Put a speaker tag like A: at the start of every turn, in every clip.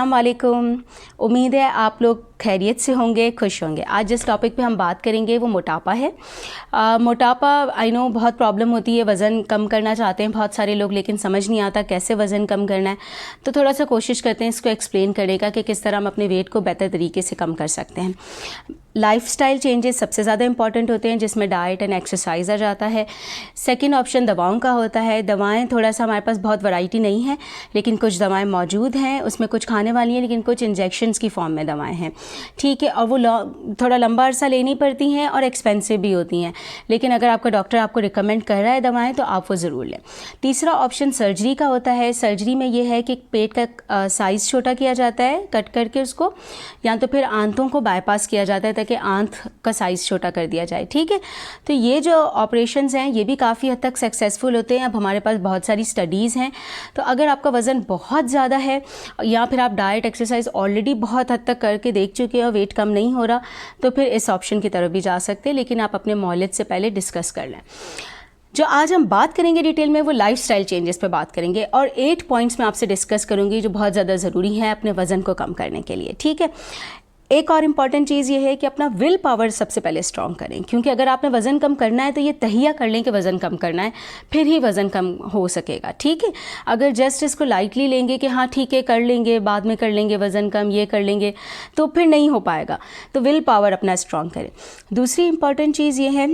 A: अस्सलामुअलैकुम। उम्मीद है आप लोग खैरियत से होंगे, खुश होंगे। आज जिस टॉपिक पे हम बात करेंगे वो मोटापा है। मोटापा आई नो बहुत प्रॉब्लम होती है, वज़न कम करना चाहते हैं बहुत सारे लोग, लेकिन समझ नहीं आता कैसे वज़न कम करना है। तो थोड़ा सा कोशिश करते हैं इसको एक्सप्लेन करने का कि किस तरह हम अपने वेट को बेहतर तरीके से कम कर सकते हैं। लाइफस्टाइल चेंजेस सबसे ज़्यादा इंपॉर्टेंट होते हैं, जिसमें डाइट एंड एक्सरसाइज आ जाता है। सेकंड ऑप्शन दवाओं का होता है। दवाएं थोड़ा सा हमारे पास बहुत वैरायटी नहीं है, लेकिन कुछ दवाएं मौजूद हैं, उसमें कुछ खाने वाली हैं, लेकिन कुछ इंजेक्शंस की फॉर्म में दवाएं हैं, ठीक है। और वो थोड़ा लंबा अरसा लेनी पड़ती हैं और एक्सपेंसिव भी होती हैं, लेकिन अगर आपका डॉक्टर आपको रिकमेंड कर रहा है दवाएँ तो आप वो ज़रूर लें। तीसरा ऑप्शन सर्जरी का होता है। सर्जरी में ये है कि पेट का साइज़ छोटा किया जाता है कट करके उसको, या तो फिर आंतों को बाईपास किया जाता है ताकि आंत का साइज़ छोटा कर दिया जाए, ठीक है। तो ये जो ऑपरेशंस हैं ये भी काफ़ी हद तक सक्सेसफुल होते हैं। अब हमारे पास बहुत सारी स्टडीज़ हैं। तो अगर आपका वज़न बहुत ज़्यादा है या फिर आप डाइट एक्सरसाइज ऑलरेडी बहुत हद तक करके देख चुके हैं और वेट कम नहीं हो रहा, तो फिर इस ऑप्शन की तरफ भी जा सकते हैं, लेकिन आप अपने मौलिद से पहले डिस्कस कर लें। जो आज हम बात करेंगे डिटेल में वो लाइफस्टाइल चेंजेस पे बात करेंगे, और 8 पॉइंट्स मैं आपसे डिस्कस करूंगी जो बहुत ज़्यादा ज़रूरी है अपने वज़न को कम करने के लिए, ठीक है। एक और इम्पॉर्टेंट चीज़ ये है कि अपना विल पावर सबसे पहले स्ट्रॉन्ग करें, क्योंकि अगर आपने वज़न कम करना है तो ये तहिया कर लें कि वज़न कम करना है, फिर ही वज़न कम हो सकेगा, ठीक है। अगर जस्ट इसको लाइटली लेंगे कि हाँ ठीक है कर लेंगे, बाद में कर लेंगे वज़न कम, ये कर लेंगे, तो फिर नहीं हो पाएगा। तो विल पावर अपना स्ट्रॉन्ग करें। दूसरी इम्पॉर्टेंट चीज़ ये है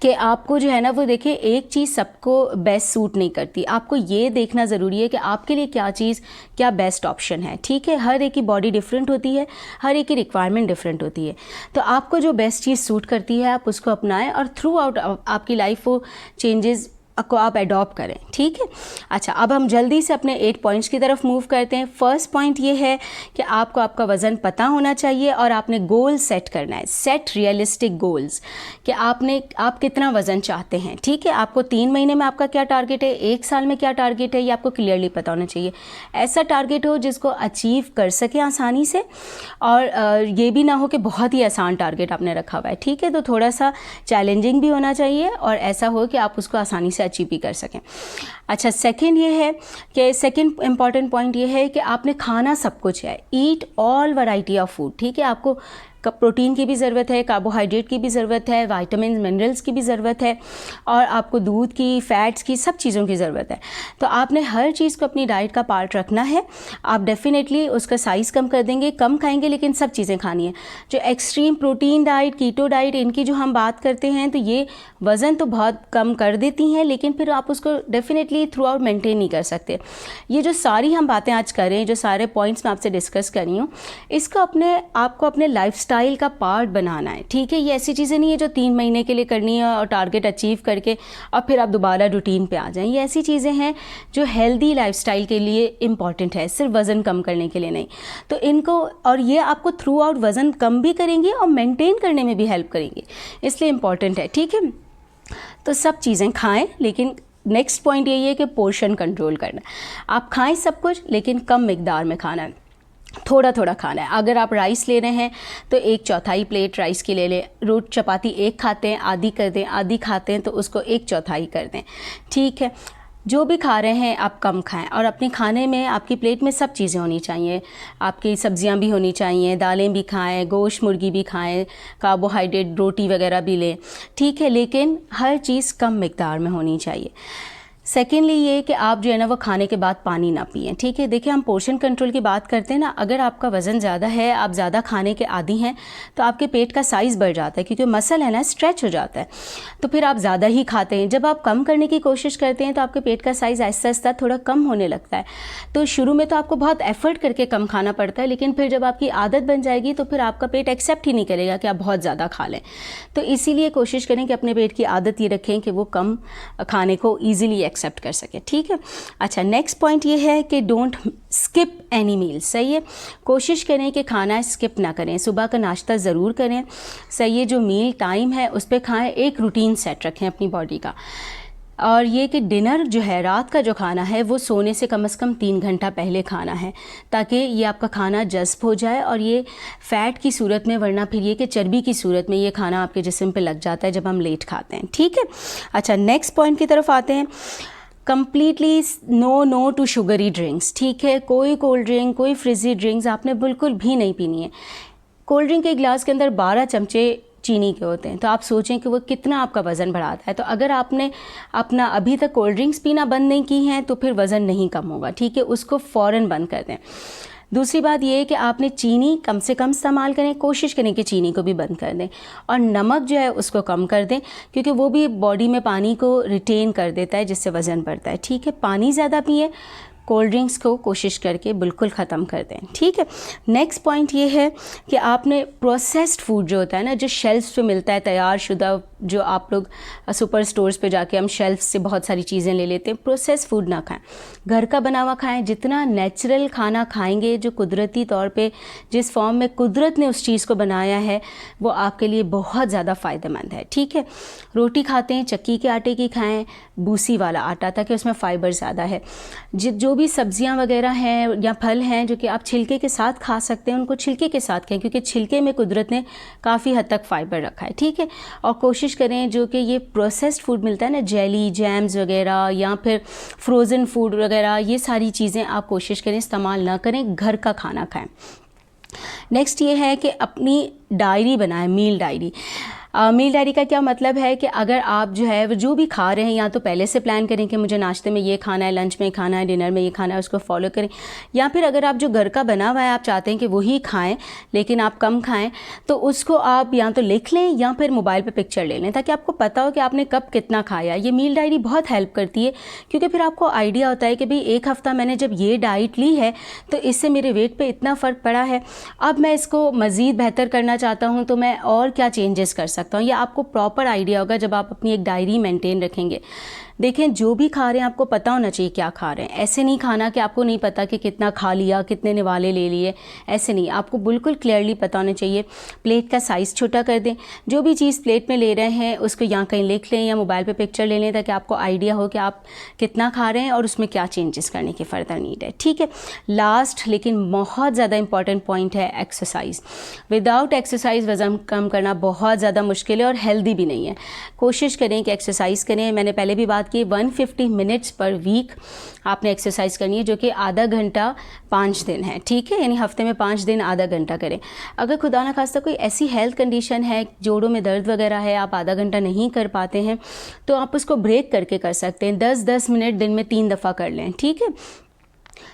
A: कि आपको जो है ना वो देखिए, एक चीज़ सबको बेस्ट सूट नहीं करती। आपको ये देखना ज़रूरी है कि आपके लिए क्या बेस्ट ऑप्शन है, ठीक है। हर एक की बॉडी डिफरेंट होती है, हर एक की रिक्वायरमेंट डिफरेंट होती है। तो आपको जो बेस्ट चीज़ सूट करती है आप उसको अपनाएं, और थ्रू आउट आपकी लाइफ वो चेंजेस को आप एडॉप्ट करें, ठीक है। अच्छा, अब हम जल्दी से अपने 8 पॉइंट्स की तरफ मूव करते हैं। फर्स्ट पॉइंट ये है कि आपको आपका वज़न पता होना चाहिए और आपने गोल सेट करना है। सेट रियलिस्टिक गोल्स कि आप कितना वज़न चाहते हैं, ठीक है। आपको 3 महीने में आपका क्या टारगेट है, 1 साल में क्या टारगेट है, ये आपको क्लियरली पता होना चाहिए। ऐसा टारगेट हो जिसको अचीव कर सके आसानी से, और ये भी ना हो कि बहुत ही आसान टारगेट आपने रखा हुआ है, ठीक है। तो थोड़ा सा चैलेंजिंग भी होना चाहिए और ऐसा हो कि आप उसको आसानी से अचीव भी कर सकें। अच्छा, सेकंड ये है कि सेकंड इंपॉर्टेंट पॉइंट ये है कि आपने खाना सब कुछ है, eat all variety of food, ठीक है। आपको प्रोटीन की भी ज़रूरत है, कार्बोहाइड्रेट की भी ज़रूरत है, विटामिन मिनरल्स की भी ज़रूरत है, और आपको दूध की, फैट्स की, सब चीज़ों की ज़रूरत है। तो आपने हर चीज़ को अपनी डाइट का पार्ट रखना है। आप डेफिनेटली उसका साइज़ कम कर देंगे, कम खाएंगे, लेकिन सब चीज़ें खानी है। जो extreme protein diet, keto diet, इनकी जो हम बात करते हैं तो ये वज़न तो बहुत कम कर देती हैं, लेकिन फिर आप उसको डेफिनेटली थ्रू आउट मेनटेन नहीं कर सकते। ये जो सारी हम बातें आज कर रहे हैं, जो सारे पॉइंट्स मैं आपसे डिस्कस कर रही हूँ, इसको आपको अपने लाइफस्टाइल का पार्ट बनाना है, ठीक है। ये ऐसी चीज़ें नहीं है जो 3 महीने के लिए करनी है और टारगेट अचीव करके और फिर आप दोबारा रूटीन पे आ जाएं। ये ऐसी चीज़ें हैं जो हेल्दी लाइफस्टाइल के लिए इम्पॉर्टेंट है, सिर्फ वज़न कम करने के लिए नहीं। तो इनको, और ये आपको थ्रू आउट वज़न कम भी करेंगे और मेंटेन करने में भी हेल्प करेंगे, इसलिए इम्पॉर्टेंट है, ठीक है। तो सब चीज़ें खाएं, लेकिन नेक्स्ट पॉइंट यही है कि पोर्शन कंट्रोल करना। आप खाएं सब कुछ, लेकिन कम मिकदार में खाना है, थोड़ा थोड़ा खाना है। अगर आप राइस ले रहे हैं तो 1/4 प्लेट राइस की ले लें। रोटी चपाती 1 खाते हैं, आधी कर दें, आधी खाते हैं तो उसको 1/4 कर दें, ठीक है। जो भी खा रहे हैं आप कम खाएं, और अपने खाने में आपकी प्लेट में सब चीज़ें होनी चाहिए। आपकी सब्जियां भी होनी चाहिए, दालें भी खाएं, गोश्त मुर्गी भी खाएं, कार्बोहाइड्रेट रोटी वगैरह भी लें, ठीक है, लेकिन हर चीज़ कम मिकदार में होनी चाहिए। सेकेंडली ये कि आप जो है ना वो खाने के बाद पानी ना पिएं, ठीक है। देखिए, हम पोर्शन कंट्रोल की बात करते हैं ना, अगर आपका वज़न ज़्यादा है, आप ज़्यादा खाने के आदी हैं, तो आपके पेट का साइज़ बढ़ जाता है, क्योंकि मसल है ना स्ट्रेच हो जाता है, तो फिर आप ज़्यादा ही खाते हैं। जब आप कम करने की कोशिश करते हैं तो आपके पेट का साइज़ आहिस्ता आहिस्ता थोड़ा कम होने लगता है। तो शुरू में तो आपको बहुत एफर्ट करके कम खाना पड़ता है, लेकिन फिर जब आपकी आदत बन जाएगी तो फिर आपका पेट एक्सेप्ट ही नहीं करेगा कि आप बहुत ज़्यादा खा लें। तो इसीलिए कोशिश करें कि अपने पेट की आदत ये रखें कि वो कम खाने को ईजिली एक्सेप्ट कर सके, ठीक है। अच्छा, नेक्स्ट पॉइंट ये है कि डोंट स्किप एनी मील, सही है। कोशिश करें कि खाना स्किप ना करें। सुबह का नाश्ता ज़रूर करें, सही है। जो मील टाइम है उस पर खाएं, एक रूटीन सेट रखें अपनी बॉडी का। और ये कि डिनर जो है, रात का जो खाना है, वो सोने से कम 3 घंटा पहले खाना है, ताकि ये आपका खाना जज़्ब हो जाए, और ये फ़ैट की सूरत में, वरना फिर ये कि चर्बी की सूरत में ये खाना आपके जिस्म पे लग जाता है जब हम लेट खाते हैं, ठीक है। अच्छा, नेक्स्ट पॉइंट की तरफ आते हैं। Completely no to sugary drinks, ठीक है। कोई कोल्ड ड्रिंक, कोई फ्रिजी ड्रिंक्स आपने बिल्कुल भी नहीं पीनी है। कोल्ड ड्रिंक के गिलास के अंदर 12 चमचे चीनी के होते हैं, तो आप सोचें कि वो कितना आपका वज़न बढ़ाता है। तो अगर आपने अपना अभी तक कोल्ड ड्रिंक्स पीना बंद नहीं की हैं तो फिर वज़न नहीं कम होगा, ठीक है। उसको फ़ौरन बंद कर दें। दूसरी बात ये है कि आपने चीनी कम से कम इस्तेमाल करें, कोशिश करें कि चीनी को भी बंद कर दें, और नमक जो है उसको कम कर दें, क्योंकि वो भी बॉडी में पानी को रिटेन कर देता है जिससे वज़न बढ़ता है, ठीक है। पानी ज़्यादा पिए, कोल्ड ड्रिंक्स को कोशिश करके बिल्कुल ख़त्म कर दें, ठीक है। नेक्स्ट पॉइंट ये है कि आपने प्रोसेस्ड फूड जो होता है ना, जो शेल्फ्स पे मिलता है तैयार शुदा, जो आप लोग सुपर स्टोर्स पे जाके हम शेल्फ से बहुत सारी चीज़ें ले लेते हैं, प्रोसेस्ड फूड ना खाएं, घर का बना हुआ खाएं। जितना नेचुरल खाना खाएंगे, जो कुदरती तौर पे जिस फॉर्म में कुदरत ने उस चीज़ को बनाया है, वो आपके लिए बहुत ज़्यादा फ़ायदेमंद है, ठीक है। रोटी खाते हैं चक्की के आटे की खाएँ, बूसी वाला आटा, ताकि उसमें फ़ाइबर ज़्यादा है। जो भी सब्जियां वगैरह हैं या फल हैं जो कि आप छिलके के साथ खा सकते हैं, उनको छिलके के साथ खाएं, क्योंकि छिलके में कुदरत ने काफ़ी हद तक फ़ाइबर रखा है, ठीक है। और कोशिश करें जो कि ये प्रोसेस्ड फूड मिलता है ना, जेली, जैम्स वगैरह या फिर फ्रोज़न फूड वगैरह, ये सारी चीज़ें आप कोशिश करें इस्तेमाल ना करें, घर का खाना खाएँ। नेक्स्ट ये है कि अपनी डायरी बनाएं, मील डायरी। मील डायरी का क्या मतलब है कि अगर आप जो है वो जो भी खा रहे हैं, या तो पहले से प्लान करें कि मुझे नाश्ते में ये खाना है, लंच में खाना है, डिनर में ये खाना है, उसको फॉलो करें। या फिर अगर आप जो घर का बना हुआ है आप चाहते हैं कि वही खाएं लेकिन आप कम खाएं, तो उसको आप या तो लिख लें या फिर मोबाइल पे पिक्चर ले लें, ताकि आपको पता हो कि आपने कब कितना खाया। ये मील डायरी बहुत हेल्प करती है, क्योंकि फिर आपको आइडिया होता है कि भाई एक हफ़्ता मैंने जब ये डाइट ली है तो इससे मेरे वेट पर इतना फ़र्क पड़ा है, अब मैं इसको मज़ीद बेहतर करना चाहता हूँ तो मैं और क्या चेंजेस कर सकता हूँ। या आपको प्रॉपर आइडिया होगा जब आप अपनी एक डायरी मेंटेन रखेंगे। देखें, जो भी खा रहे हैं आपको पता होना चाहिए क्या खा रहे हैं। ऐसे नहीं खाना कि आपको नहीं पता कि कितना खा लिया, कितने निवाले ले लिए, ऐसे नहीं, आपको बिल्कुल क्लियरली पता होना चाहिए। प्लेट का साइज़ छोटा कर दें, जो भी चीज़ प्लेट में ले रहे हैं उसको यहाँ कहीं लिख लें या मोबाइल पे पिक्चर ले लें, ताकि आपको आइडिया हो कि आप कितना खा रहे हैं और उसमें क्या चेंजेस करने की फ़र्दर नीड है, ठीक है। लास्ट लेकिन बहुत ज़्यादा इंपॉर्टेंट पॉइंट है एक्सरसाइज। विदाउट एक्सरसाइज वज़न कम करना बहुत ज़्यादा मुश्किल है और हेल्दी भी नहीं है। कोशिश करें कि एक्सरसाइज करें। मैंने पहले भी बात की, 150 मिनट्स पर वीक आपने एक्सरसाइज करनी है, जो कि आधा घंटा 5 दिन है, ठीक है। यानी हफ्ते में 5 दिन आधा घंटा करें। अगर खुदा ना खास्ता कोई ऐसी हेल्थ कंडीशन है, जोड़ों में दर्द वगैरह है, आप आधा घंटा नहीं कर पाते हैं, तो आप उसको ब्रेक करके कर सकते हैं। 10-10 मिनट दिन में 3 दफ़ा कर लें, ठीक है।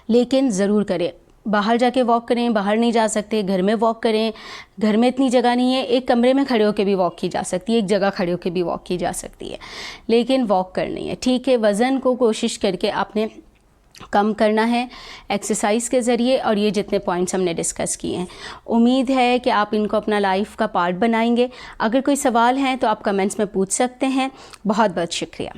A: लेकिन ज़रूर करें। बाहर जाके वॉक करें, बाहर नहीं जा सकते घर में वॉक करें। घर में इतनी जगह नहीं है, एक कमरे में खड़े होकर भी वॉक की जा सकती है, एक जगह खड़े होकर भी वॉक की जा सकती है, लेकिन वॉक करनी है, ठीक है। वज़न को कोशिश करके आपने कम करना है एक्सरसाइज के ज़रिए, और ये जितने पॉइंट्स हमने डिस्कस किए हैं, उम्मीद है कि आप इनको अपना लाइफ का पार्ट बनाएंगे। अगर कोई सवाल हैं तो आप कमेंट्स में पूछ सकते हैं। बहुत बहुत शुक्रिया।